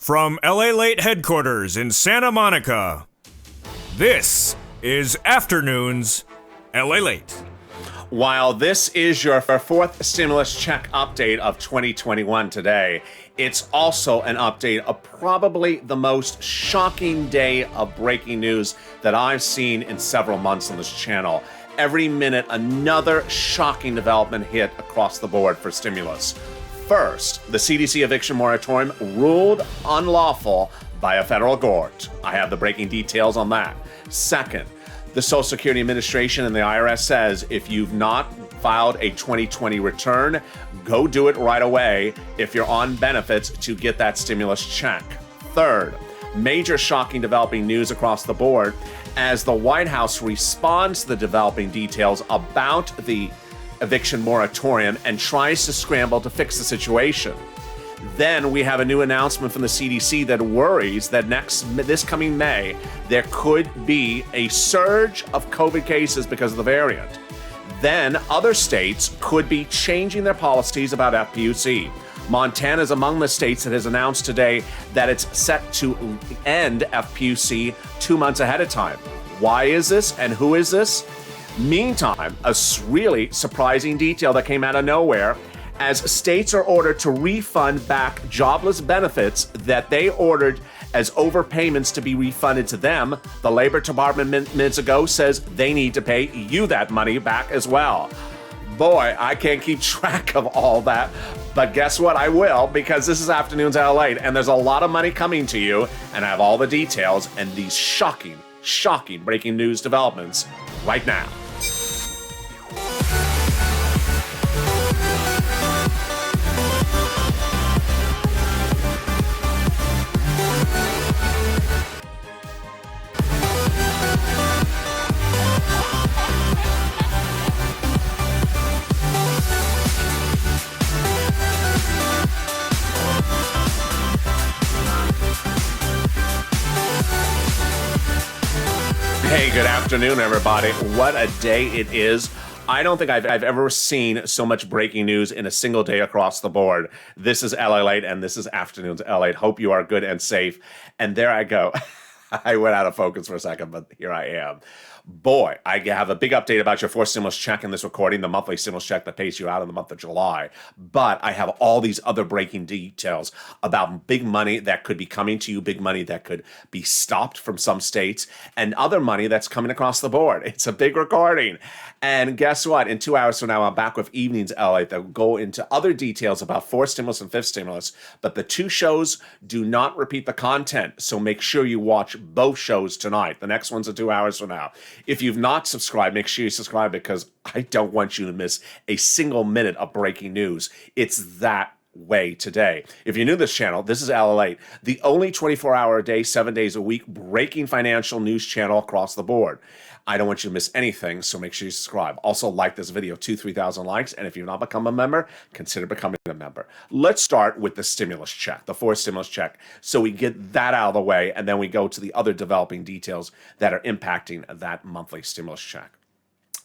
From LALATE headquarters in Santa Monica, this is Afternoons LALATE. While this is your fourth stimulus check update of 2021 today, it's also an update of probably the most shocking day of breaking news that I've seen in several months on this channel. Every minute, another shocking development hit across the board for stimulus. First, the CDC eviction moratorium ruled unlawful by a federal court. I have the breaking details on that. Second, the Social Security Administration and the IRS says if you've not filed a 2020 return, go do it right away if you're on benefits to get that stimulus check. Third, major shocking developing news across the board as the White House responds to the developing details about the eviction moratorium and tries to scramble to fix the situation. Then we have a new announcement from the CDC that worries that this coming May, there could be a surge of COVID cases because of the variant. Then other states could be changing their policies about FPUC. Montana is among the states that has announced today that it's set to end FPUC 2 months ahead of time. Why is this and who is this? Meantime, a really surprising detail that came out of nowhere as states are ordered to refund back jobless benefits that they ordered as overpayments to be refunded to them. The Labor Department minutes ago says they need to pay you that money back as well. Boy, I can't keep track of all that, but guess what? I will, because this is Afternoons LALATE, and there's a lot of money coming to you, and I have all the details and these shocking breaking news developments right now. Hey, good afternoon, everybody. What a day it is. I don't think I've ever seen so much breaking news in a single day across the board. This is LALATE, and this is Afternoons LALATE. Hope you are good and safe. And there I go. I went out of focus for a second, but here I am. Boy, I have a big update about your fourth stimulus check in this recording, the monthly stimulus check that pays you out in the month of July. But I have all these other breaking details about big money that could be coming to you, big money that could be stopped from some states, and other money that's coming across the board. It's a big recording. And guess what? In 2 hours from now, I'm back with Evenings LA that will go into other details about fourth stimulus and fifth stimulus. But the two shows do not repeat the content, so make sure you watch both shows tonight. The next one's in 2 hours from now. If you've not subscribed, make sure you subscribe because I don't want you to miss a single minute of breaking news. It's that way today. If you're new to this channel, this is LALATE, the only 24-hour-a-day, 7 days a week breaking financial news channel across the board. I don't want you to miss anything, so make sure you subscribe. Also, like this video, 3,000 likes, and if you've not become a member, consider becoming a member. Let's start with the stimulus check, the fourth stimulus check, so we get that out of the way, and then we go to the other developing details that are impacting that monthly stimulus check.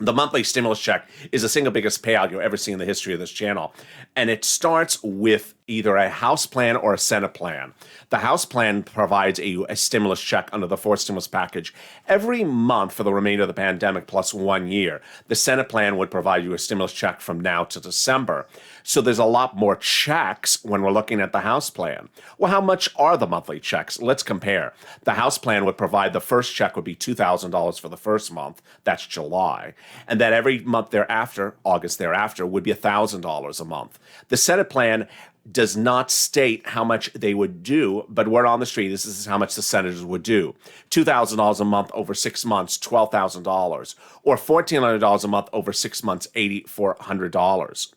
The monthly stimulus check is the single biggest payout you'll ever see in the history of this channel. And it starts with either a House plan or a Senate plan. The House plan provides a stimulus check under the fourth stimulus package every month for the remainder of the pandemic plus 1 year. The Senate plan would provide you a stimulus check from now to December. So there's a lot more checks when we're looking at the House plan. Well, how much are the monthly checks? Let's compare. The House plan would provide the first check would be $2,000 for the first month. That's July. And then every month thereafter, August thereafter, would be $1,000 a month. The Senate plan does not state how much they would do, but word on the street, this is how much the senators would do. $2,000 a month over 6 months, $12,000, or $1,400 a month over 6 months, $8,400.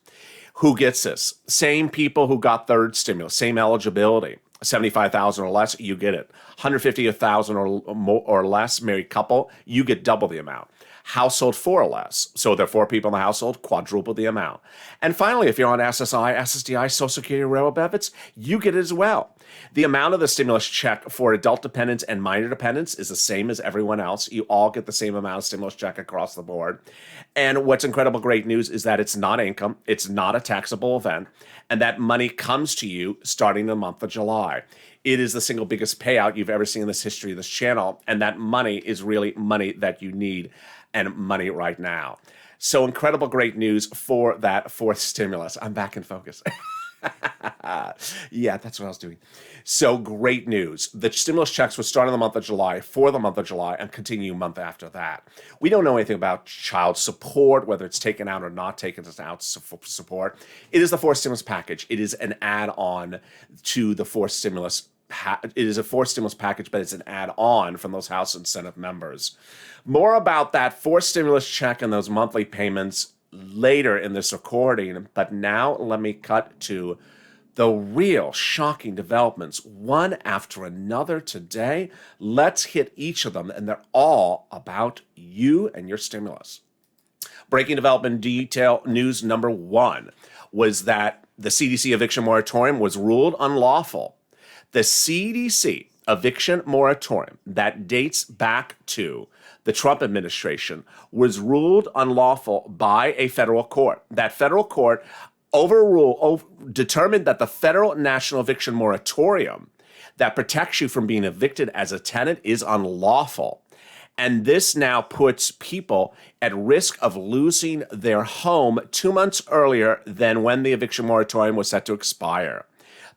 Who gets this? Same people who got third stimulus, same eligibility. 75,000 or less, you get it. 150,000 or more or less, married couple, you get double the amount. household 4 or less. So if there are 4 people in the household, quadruple the amount. And finally, if you're on SSI, SSDI, Social Security, railroad benefits, you get it as well. The amount of the stimulus check for adult dependents and minor dependents is the same as everyone else. You all get the same amount of stimulus check across the board. And what's incredible great news is that it's not income, it's not a taxable event, and that money comes to you starting in the month of July. It is the single biggest payout you've ever seen in this history of this channel, and that money is really money that you need and money right now. So incredible great news for that 4th stimulus. I'm back in focus. Yeah, that's what I was doing. So great news. The stimulus checks would start in the month of July, for the month of July, and continue a month after that. We don't know anything about child support, whether it's taken out or not taken out support. It is the 4th stimulus package. It is an add-on to the 4th stimulus. It is a 4th stimulus package, but it's an add-on from those House and Senate members. More about that 4th stimulus check and those monthly payments later in this recording, but now let me cut to the real shocking developments, one after another today. Let's hit each of them, and they're all about you and your stimulus. Breaking development detail news number 1 was that the CDC eviction moratorium was ruled unlawful. The CDC eviction moratorium that dates back to the Trump administration was ruled unlawful by a federal court. That federal court determined that the federal national eviction moratorium that protects you from being evicted as a tenant is unlawful. And this now puts people at risk of losing their home 2 months earlier than when the eviction moratorium was set to expire.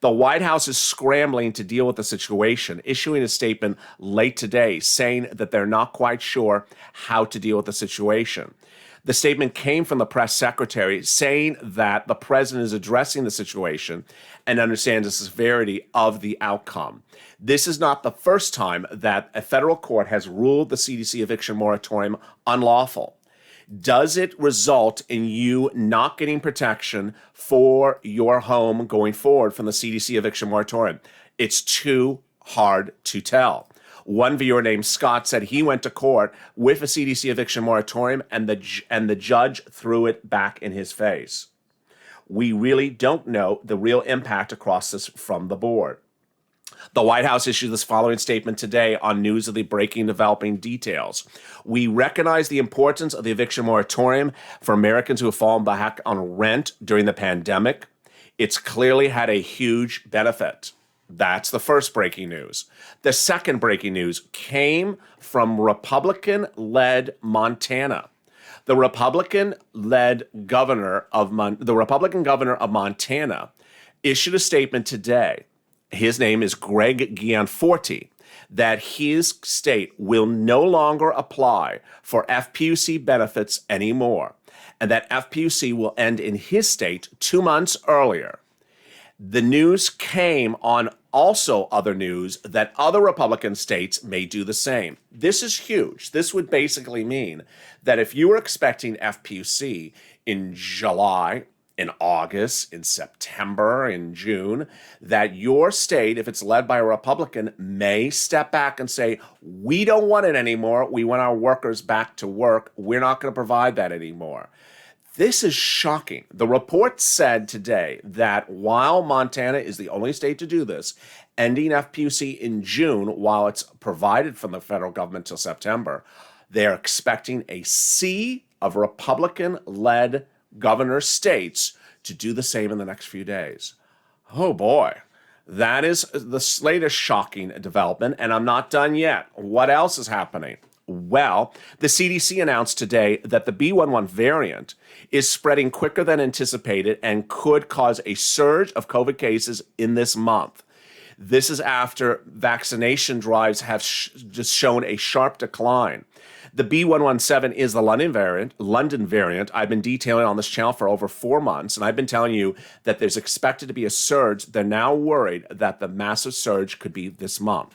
The White House is scrambling to deal with the situation, issuing a statement late today saying that they're not quite sure how to deal with the situation. The statement came from the press secretary saying that the president is addressing the situation and understands the severity of the outcome. This is not the first time that a federal court has ruled the CDC eviction moratorium unlawful. Does it result in you not getting protection for your home going forward from the CDC eviction moratorium? It's too hard to tell. One viewer named Scott said he went to court with a CDC eviction moratorium and the judge threw it back in his face. We really don't know the real impact across this from the board. The White House issued this following statement today on news of the breaking developing details. We recognize the importance of the eviction moratorium for Americans who have fallen back on rent during the pandemic. It's clearly had a huge benefit. That's the first breaking news. The second breaking news came from Republican-led Montana. The Republican governor of Montana issued a statement today. His name is Greg Gianforte, that his state will no longer apply for FPUC benefits anymore, and that FPUC will end in his state 2 months earlier. The news came on also other news that other Republican states may do the same. This is huge. This would basically mean that if you were expecting FPUC in July, in August, in September, in June, that your state, if it's led by a Republican, may step back and say, we don't want it anymore. We want our workers back to work. We're not going to provide that anymore. This is shocking. The report said today that while Montana is the only state to do this, ending FPUC in June, while it's provided from the federal government till September, they're expecting a sea of Republican-led governor states to do the same in the next few days. Oh boy, that is the latest shocking development, and I'm not done yet. What else is happening? Well, the CDC announced today that the B.1.1 variant is spreading quicker than anticipated and could cause a surge of COVID cases in this month. This is after vaccination drives have just shown a sharp decline. The B.1.1.7 is the London variant. I've been detailing on this channel for over 4 months, and I've been telling you that there's expected to be a surge. They're now worried that the massive surge could be this month.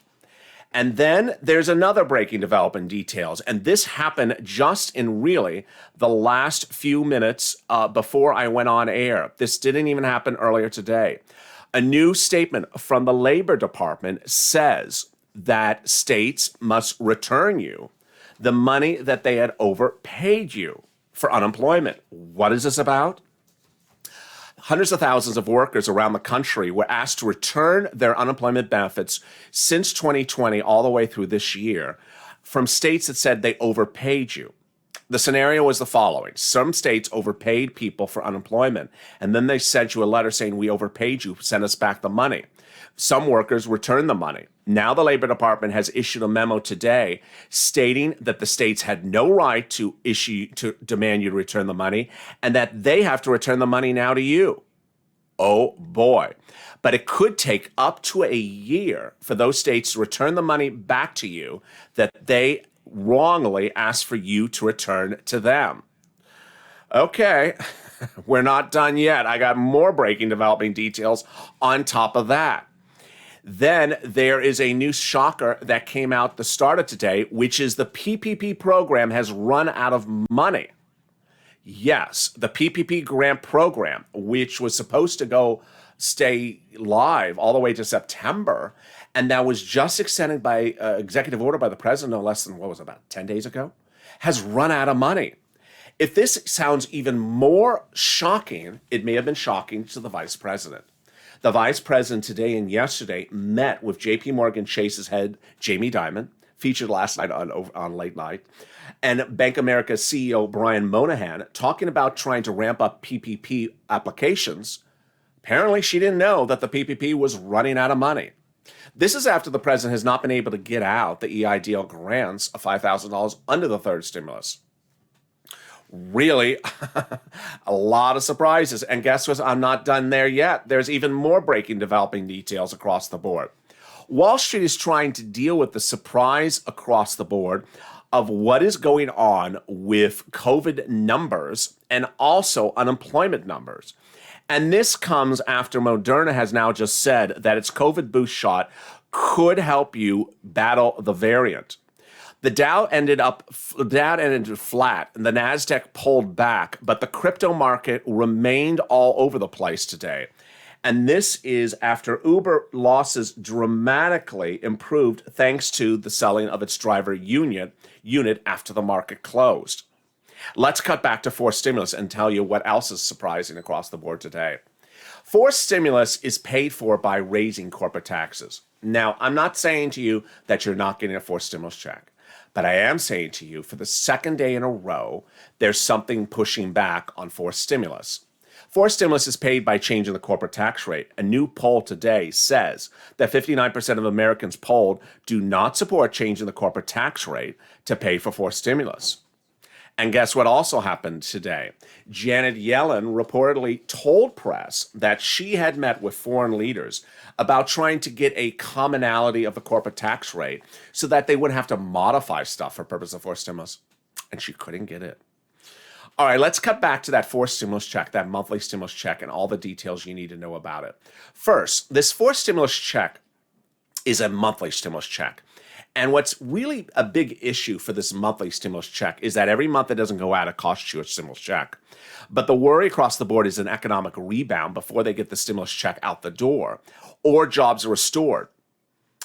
And then there's another breaking development details, and this happened just in really the last few minutes before I went on air. This didn't even happen earlier today. A new statement from the Labor Department says that states must return you the money that they had overpaid you for unemployment. What is this about? Hundreds of thousands of workers around the country were asked to return their unemployment benefits since 2020 all the way through this year from states that said they overpaid you. The scenario was the following. Some states overpaid people for unemployment, and then they sent you a letter saying, we overpaid you, send us back the money. Some workers returned the money. Now the Labor Department has issued a memo today stating that the states had no right to demand you to return the money, and that they have to return the money now to you. Oh boy. But it could take up to a year for those states to return the money back to you that they wrongly asked for you to return to them. Okay, we're not done yet. I got more breaking developing details on top of that. Then there is a new shocker that came out the start of today, which is the PPP program has run out of money. Yes, the PPP grant program, which was supposed to stay live all the way to September, and that was just extended by executive order by the president no less than, about 10 days ago, has run out of money. If this sounds even more shocking, it may have been shocking to the vice president. The vice president today and yesterday met with JP Morgan Chase's head, Jamie Dimon, featured last night on Late Night, and Bank of America's CEO, Brian Moynihan, talking about trying to ramp up PPP applications. Apparently, she didn't know that the PPP was running out of money. This is after the president has not been able to get out the EIDL grants of $5,000 under the third stimulus. Really, a lot of surprises. And guess what? I'm not done there yet. There's even more breaking developing details across the board. Wall Street is trying to deal with the surprise across the board of what is going on with COVID numbers and also unemployment numbers. And this comes after Moderna has now just said that its COVID boost shot could help you battle the variant. The Dow ended flat and the NASDAQ pulled back, but the crypto market remained all over the place today. And this is after Uber losses dramatically improved thanks to the selling of its driver unit after the market closed. Let's cut back to forced stimulus and tell you what else is surprising across the board today. Forced stimulus is paid for by raising corporate taxes. Now, I'm not saying to you that you're not getting a forced stimulus check, but I am saying to you for the second day in a row, there's something pushing back on forced stimulus. Forced stimulus is paid by changing the corporate tax rate. A new poll today says that 59% of Americans polled do not support changing the corporate tax rate to pay for forced stimulus. And guess what also happened today? Janet Yellen reportedly told press that she had met with foreign leaders about trying to get a commonality of the corporate tax rate so that they wouldn't have to modify stuff for purpose of forced stimulus. And she couldn't get it. All right, let's cut back to that forced stimulus check, that monthly stimulus check, and all the details you need to know about it. First, this forced stimulus check is a monthly stimulus check. And what's really a big issue for this monthly stimulus check is that every month it doesn't go out, it costs you a stimulus check. But the worry across the board is an economic rebound before they get the stimulus check out the door or jobs are restored.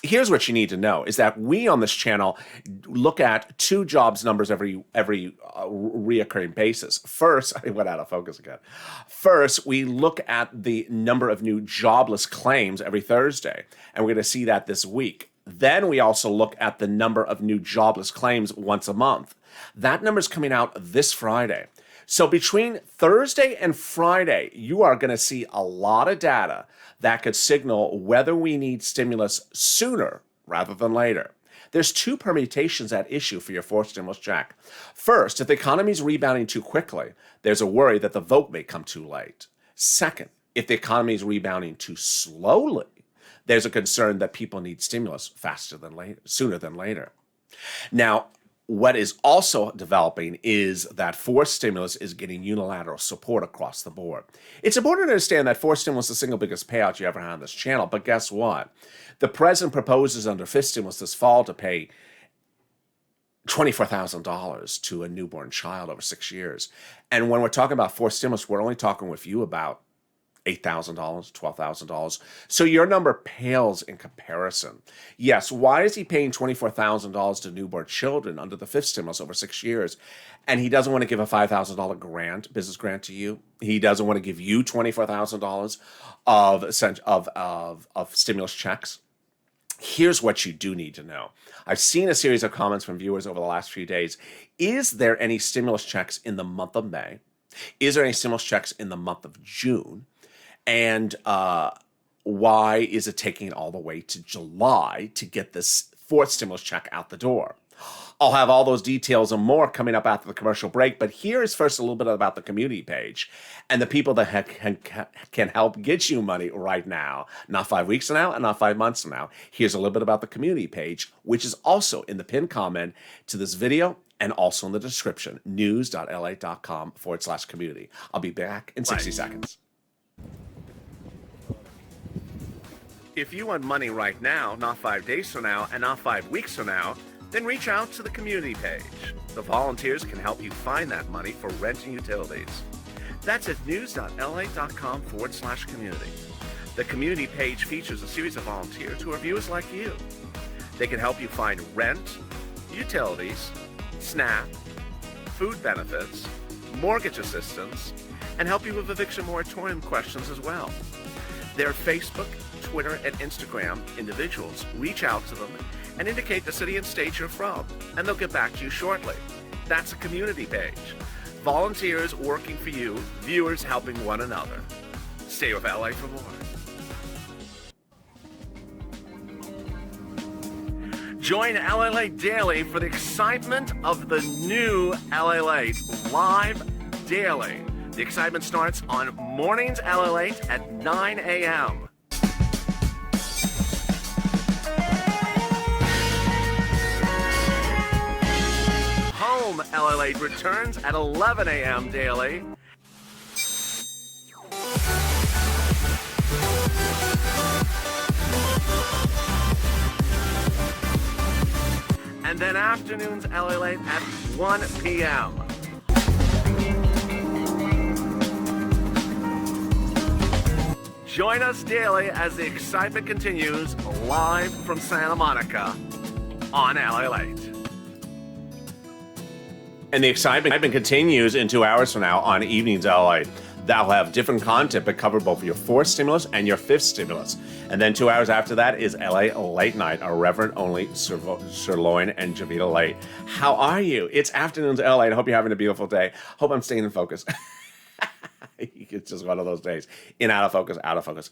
Here's what you need to know is that we on this channel look at two jobs numbers every reoccurring basis. First, I went out of focus again. First, we look at the number of new jobless claims every Thursday, and we're going to see that this week. Then we also look at the number of new jobless claims once a month. That number is coming out this Friday. So between Thursday and Friday, you are going to see a lot of data that could signal whether we need stimulus sooner rather than later. There's two permutations at issue for your forced stimulus check. First, if the economy is rebounding too quickly, there's a worry that the vote may come too late. Second, if the economy is rebounding too slowly, there's a concern that people need stimulus sooner than later. Now, what is also developing is that forced stimulus is getting unilateral support across the board. It's important to understand that forced stimulus is the single biggest payout you ever had on this channel, but guess what? The president proposes under fifth stimulus this fall to pay $24,000 to a newborn child over 6 years. And when we're talking about forced stimulus, we're only talking with you about $8,000, $12,000. So your number pales in comparison. Yes, why is he paying $24,000 to newborn children under the fifth stimulus over 6 years? And he doesn't want to give a $5,000 grant, business grant to you. He doesn't want to give you $24,000 of stimulus checks. Here's what you do need to know. I've seen a series of comments from viewers over the last few days. Is there any stimulus checks in the month of May? Is there any stimulus checks in the month of June? And why is it taking all the way to July to get this fourth stimulus check out the door? I'll have all those details and more coming up after the commercial break, but here is first a little bit about the community page and the people that can help get you money right now, not 5 weeks from now and not 5 months from now. Here's a little bit about the community page, which is also in the pinned comment to this video and also in the description, news.lalate.com/community. I'll be back in 60 seconds. If you want money right now, not 5 days from now, and not 5 weeks from now, then reach out to the community page. The volunteers can help you find that money for rent and utilities. That's at news.lalate.com/community. The community page features a series of volunteers who are viewers like you. They can help you find rent, utilities, SNAP, food benefits, mortgage assistance, and help you with eviction moratorium questions as well. Their Facebook, Twitter, and Instagram individuals reach out to them and indicate the city and state you're from, and they'll get back to you shortly. That's a community page. Volunteers working for you, viewers helping one another. Stay with LA for more. Join LALATE Daily for the excitement of the new LALATE live daily. The excitement starts on mornings LALATE at 9 a.m. Home LALATE returns at 11 a.m. daily. And then afternoons LALATE at 1 p.m. Join us daily as the excitement continues live from Santa Monica on LALATE. And the excitement continues in 2 hours from now on Evenings LA. That'll have different content, but cover both your fourth stimulus and your fifth stimulus. And then 2 hours after that is LA Late Night, our Reverend Only Sirloin and Javita Late. How are you? It's Afternoons LA. I hope you're having a beautiful day. Hope I'm staying in focus. It's just one of those days. In, out of focus, out of focus.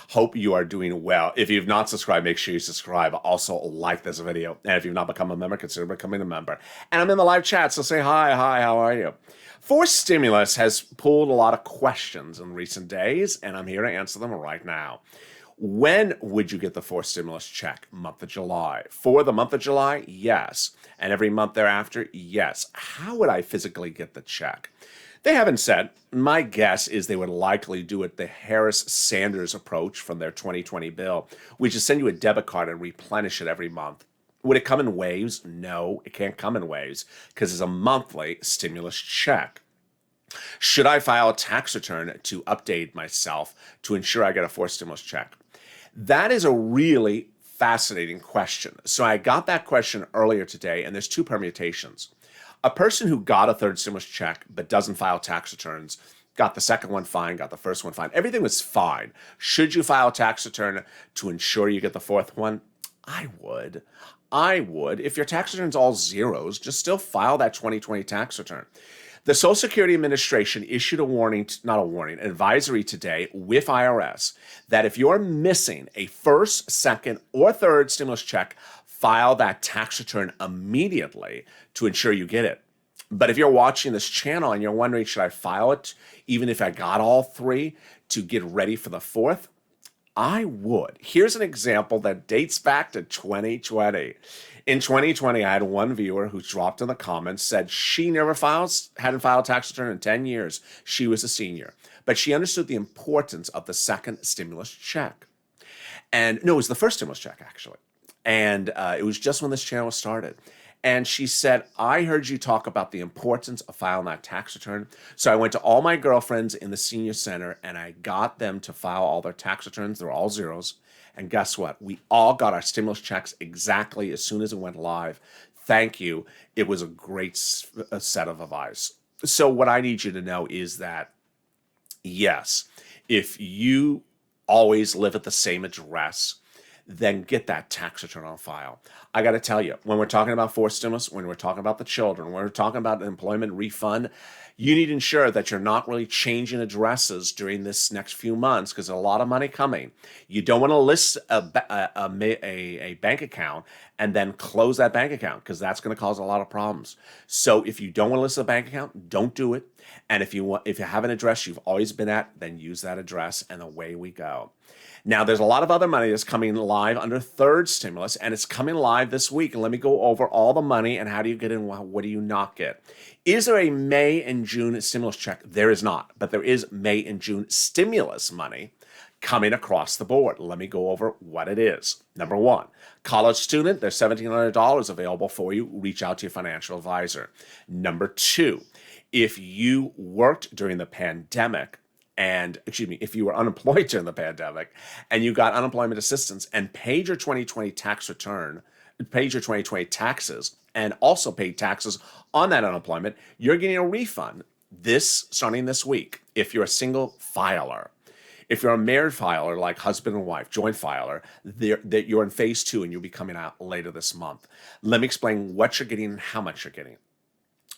Hope you are doing well. If you've not subscribed, make sure you subscribe. Also, like this video. And if you've not become a member, consider becoming a member. And I'm in the live chat, so say hi, how are you? Fourth stimulus has pulled a lot of questions in recent days, and I'm here to answer them right now. When would you get the fourth stimulus check? Month of July. For the month of July? Yes. And every month thereafter? Yes. How would I physically get the check? They haven't said. My guess is they would likely do it the Harris-Sanders approach from their 2020 bill, which is send you a debit card and replenish it every month. Would it come in waves? No, it can't come in waves because it's a monthly stimulus check. Should I file a tax return to update myself to ensure I get a fourth stimulus check? That is a really fascinating question. So I got that question earlier today, and there's two permutations. A person who got a third stimulus check but doesn't file tax returns got the second one fine, got the first one fine. Everything was fine. Should you file a tax return to ensure you get the fourth one? I would. If your tax return's all zeros, just still file that 2020 tax return. The Social Security Administration issued an advisory today with IRS that if you're missing a first, second, or third stimulus check, file that tax return immediately to ensure you get it. But if you're watching this channel and you're wondering, should I file it even if I got all three to get ready for the fourth? I would. Here's an example that dates back to 2020. In 2020, I had one viewer who dropped in the comments, said she hadn't filed a tax return in 10 years. She was a senior. But she understood the importance of the second stimulus check. And no, it was the first stimulus check, actually. And it was just when this channel started. And she said, I heard you talk about the importance of filing that tax return. So I went to all my girlfriends in the senior center and I got them to file all their tax returns. They're all zeros. And guess what? We all got our stimulus checks exactly as soon as it went live. Thank you. It was a great set of advice. So what I need you to know is that, yes, if you always live at the same address, then get that tax return on file. I got to tell you, when we're talking about forced stimulus, when we're talking about the children, when we're talking about an employment refund, you need to ensure that you're not really changing addresses during this next few months because there's a lot of money coming. You don't want to list a bank account and then close that bank account because that's going to cause a lot of problems. So if you don't want to list a bank account, don't do it. And if you have an address you've always been at, then use that address and away we go. Now, there's a lot of other money that's coming live under third stimulus, and it's coming live this week. And let me go over all the money and how do you get in, what do you not get. Is there a May and June stimulus check? There is not, but there is May and June stimulus money coming across the board. Let me go over what it is. Number one, college student, there's $1,700 available for you. Reach out to your financial advisor. Number two, if you worked during the pandemic, if you were unemployed during the pandemic and you got unemployment assistance and paid your 2020 tax return, paid your 2020 taxes, and also paid taxes on that unemployment, you're getting a refund starting this week. If you're a single filer, if you're a married filer, like husband and wife, joint filer, that you're in phase 2 and you'll be coming out later this month. Let me explain what you're getting and how much you're getting.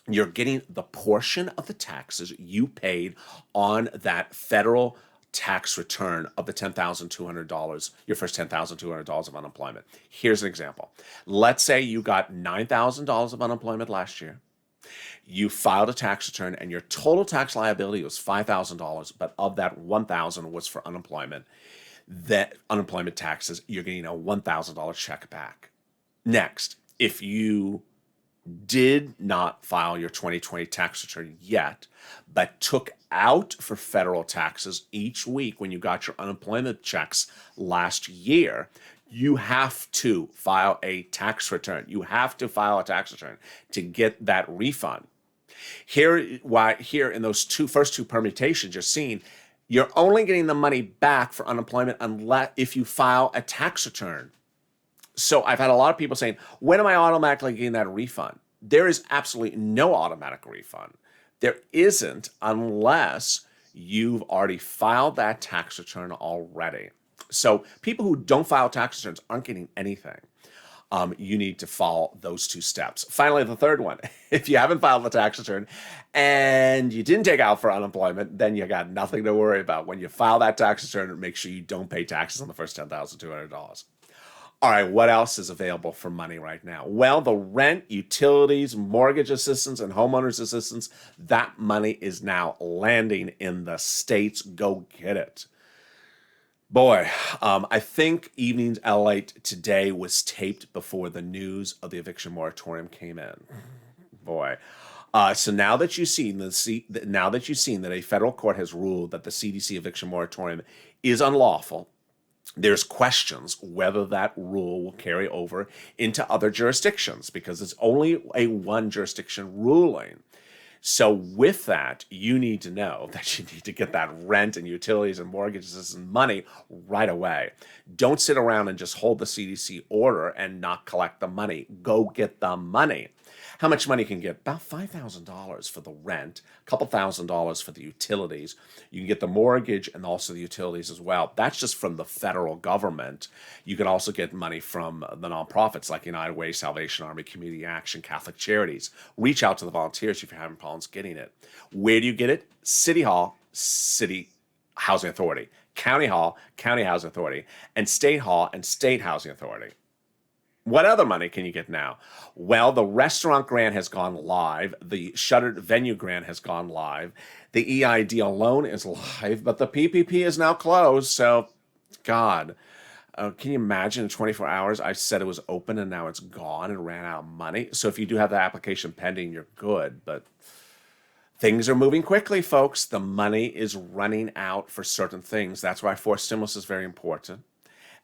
You're getting the portion of the taxes you paid on that federal tax return of the $10,200, your first $10,200 of unemployment. Here's an example. Let's say you got $9,000 of unemployment last year. You filed a tax return and your total tax liability was $5,000, but of that $1,000 was for unemployment. That unemployment taxes, you're getting a $1,000 check back. Next, if you did not file your 2020 tax return yet, but took out for federal taxes each week when you got your unemployment checks last year, you have to file a tax return. You have to file a tax return to get that refund. Here in those first two permutations you're seeing, you're only getting the money back for unemployment if you file a tax return. So I've had a lot of people saying, when am I automatically getting that refund? There is absolutely no automatic refund. There isn't unless you've already filed that tax return already. So people who don't file tax returns aren't getting anything. You need to follow those two steps. Finally, the third one, if you haven't filed the tax return and you didn't take out for unemployment, then you got nothing to worry about. When you file that tax return, make sure you don't pay taxes on the first $10,200. All right, what else is available for money right now? Well, the rent, utilities, mortgage assistance, and homeowners assistance, that money is now landing in the states. Go get it. Boy, I think Evening's LALATE today was taped before the news of the eviction moratorium came in. Boy. So now that you've seen that a federal court has ruled that the CDC eviction moratorium is unlawful, there's questions whether that rule will carry over into other jurisdictions because it's only a one jurisdiction ruling. So with that, you need to know that you need to get that rent and utilities and mortgages and money right away. Don't sit around and just hold the CDC order and not collect the money. Go get the money. How much money can you get? About $5,000 for the rent, a couple $1,000 for the utilities. You can get the mortgage and also the utilities as well. That's just from the federal government. You can also get money from the nonprofits like United Way, Salvation Army, Community Action, Catholic Charities. Reach out to the volunteers if you're having problems getting it. Where do you get it? City Hall, City Housing Authority. County Hall, County Housing Authority. And State Hall and State Housing Authority. What other money can you get now? Well, the restaurant grant has gone live. The shuttered venue grant has gone live. The EID alone is live, but the PPP is now closed. So, God, can you imagine in 24 hours I said it was open and now it's gone and ran out of money? So if you do have the application pending, you're good. But things are moving quickly, folks. The money is running out for certain things. That's why forced stimulus is very important.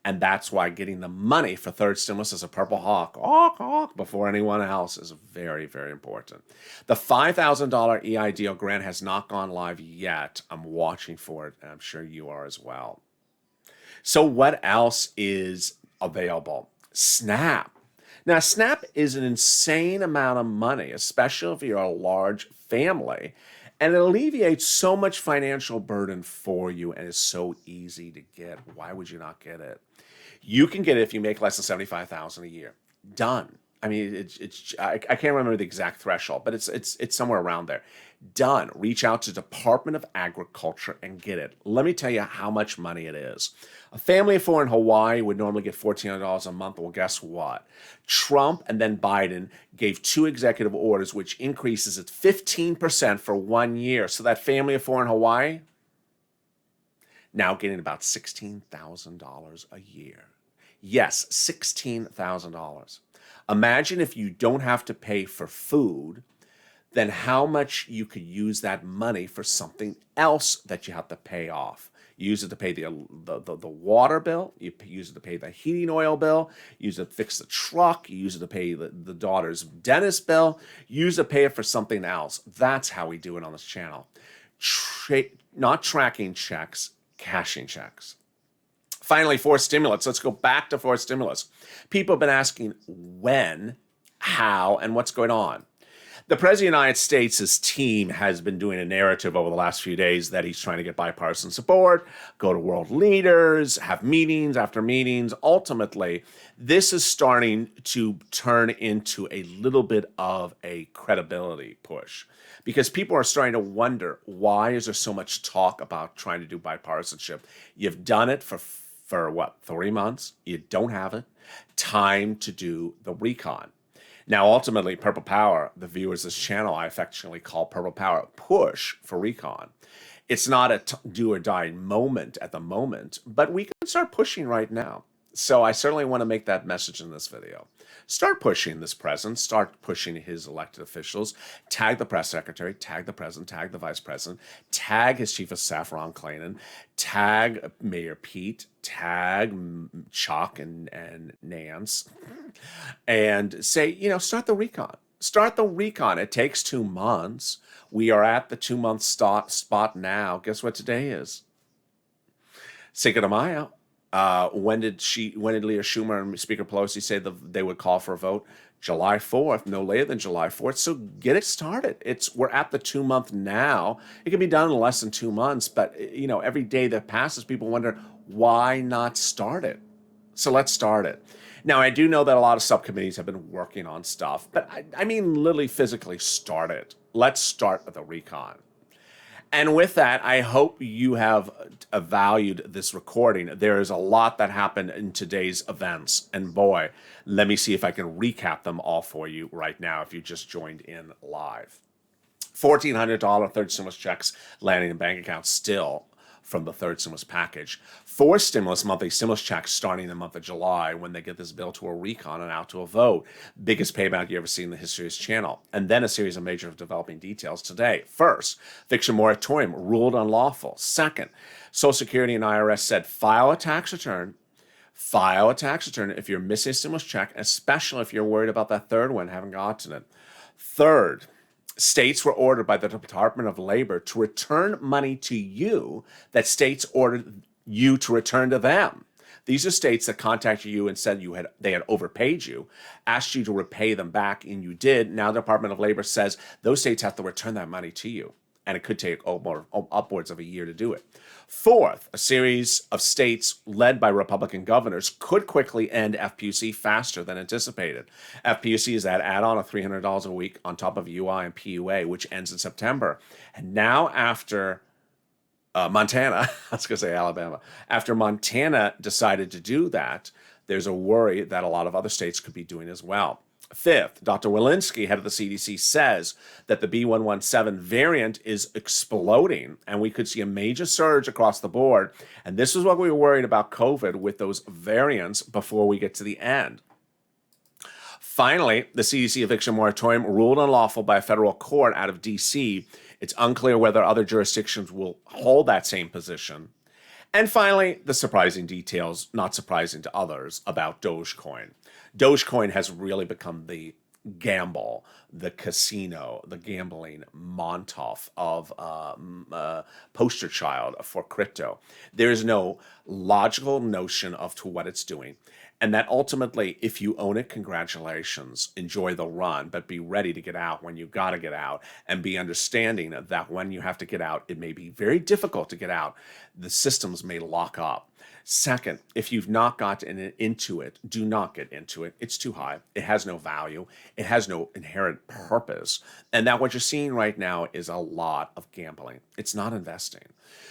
And that's why getting the money for third stimulus as a purple hawk, before anyone else is very, very important. The $5,000 EIDL grant has not gone live yet. I'm watching for it, and I'm sure you are as well. So what else is available? SNAP. Now, SNAP is an insane amount of money, especially if you're a large family, and it alleviates so much financial burden for you and is so easy to get. Why would you not get it? You can get it if you make less than $75,000 a year. Done. I mean, I can't remember the exact threshold, but it's somewhere around there. Done. Reach out to Department of Agriculture and get it. Let me tell you how much money it is. A family of four in Hawaii would normally get $1,400 a month. Well, guess what? Trump and then Biden gave 2 executive orders, which increases it 15% for 1 year. So that family of four in Hawaii now getting about $16,000 a year. Yes, $16,000. Imagine if you don't have to pay for food, then how much you could use that money for something else that you have to pay off. You use it to pay the water bill, you use it to pay the heating oil bill, you use it to fix the truck, you use it to pay the daughter's dentist bill, you use it to pay it for something else. That's how we do it on this channel. Not tracking checks, cashing checks. Finally, forced stimulus. Let's go back to forced stimulus. People have been asking when, how, and what's going on. The President of the United States' team has been doing a narrative over the last few days that he's trying to get bipartisan support, go to world leaders, have meetings after meetings. Ultimately, this is starting to turn into a little bit of a credibility push because people are starting to wonder, why is there so much talk about trying to do bipartisanship? You've done it for what, 3 months? You don't have it. Time to do the recon. Now, ultimately, Purple Power, the viewers of this channel, I affectionately call Purple Power, push for recon. It's not a do or die moment at the moment, but we can start pushing right now. So I certainly want to make that message in this video. Start pushing this president, start pushing his elected officials, tag the press secretary, tag the president, tag the vice president, tag his chief of staff, Ron Klainen, tag Mayor Pete, tag Chuck and Nance, and say, start the recon. Start the recon. It takes 2 months. We are at the 2-month spot now. Guess what today is? Cinco de Mayo. When did Leah Schumer and Speaker Pelosi say they would call for a vote? July 4th, no later than July 4th. So get it started. We're at the 2-month now. It can be done in less than 2 months, but every day that passes, people wonder, why not start it? So let's start it. Now, I do know that a lot of subcommittees have been working on stuff, but I mean literally physically start it. Let's start with the recon. And with that, I hope you have valued this recording. There is a lot that happened in today's events. And boy, let me see if I can recap them all for you right now if you just joined in live. $1,400 third stimulus checks landing in bank accounts still from the third stimulus package. 4 stimulus monthly stimulus checks starting in the month of July when they get this bill to a recon and out to a vote. Biggest payback you ever seen in the history of this channel. And then a series of major developing details today. First, eviction moratorium ruled unlawful. Second, Social Security and IRS said file a tax return. File a tax return if you're missing a stimulus check, especially if you're worried about that third one, haven't gotten it. Third, states were ordered by the Department of Labor to return money to you that states ordered you to return to them. These are states that contacted you and said they had overpaid you, asked you to repay them back, and you did. Now the Department of Labor says those states have to return that money to you, and it could take upwards of a year to do it. Fourth, a series of states led by Republican governors could quickly end FPUC faster than anticipated. FPUC is that add-on of $300 a week on top of UI and PUA, which ends in September. And now after Montana, I was going to say Alabama, after Montana decided to do that, there's a worry that a lot of other states could be doing as well. Fifth, Dr. Walensky, head of the CDC, says that the B117 variant is exploding and we could see a major surge across the board. And this is what we were worried about COVID with those variants before we get to the end. Finally, the CDC eviction moratorium ruled unlawful by a federal court out of D.C. It's unclear whether other jurisdictions will hold that same position. And finally, the surprising details, not surprising to others, about Dogecoin. Dogecoin has really become the gamble, the casino, the gambling Montauk of poster child for crypto. There is no logical notion of to what it's doing. And that ultimately, if you own it, congratulations, enjoy the run, but be ready to get out when you got to get out, and be understanding that when you have to get out, it may be very difficult to get out. The systems may lock up. Second, if you've not gotten into it, do not get into it. It's too high. It has no value. It has no inherent purpose. And that what you're seeing right now is a lot of gambling. It's not investing.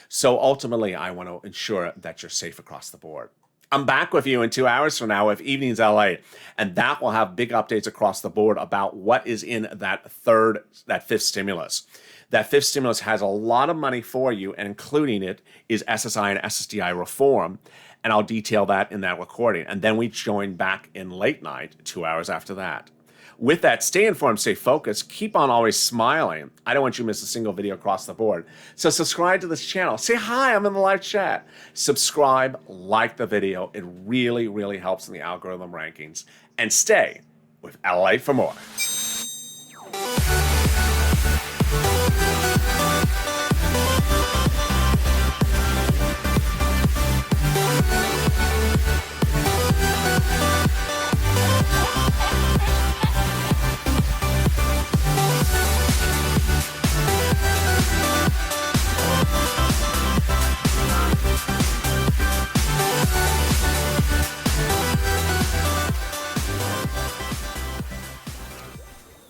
So ultimately, I want to ensure that you're safe across the board. I'm back with you in 2 hours from now with Evenings LA, and that will have big updates across the board about what is in that fifth stimulus. That fifth stimulus has a lot of money for you, and including it is SSI and SSDI reform, and I'll detail that in that recording. And then we join back in late night, 2 hours after that. With that, stay informed, stay focused, keep on always smiling. I don't want you to miss a single video across the board. So subscribe to this channel. Say hi, I'm in the live chat. Subscribe, like the video. It really, really helps in the algorithm rankings. And stay with LA for more.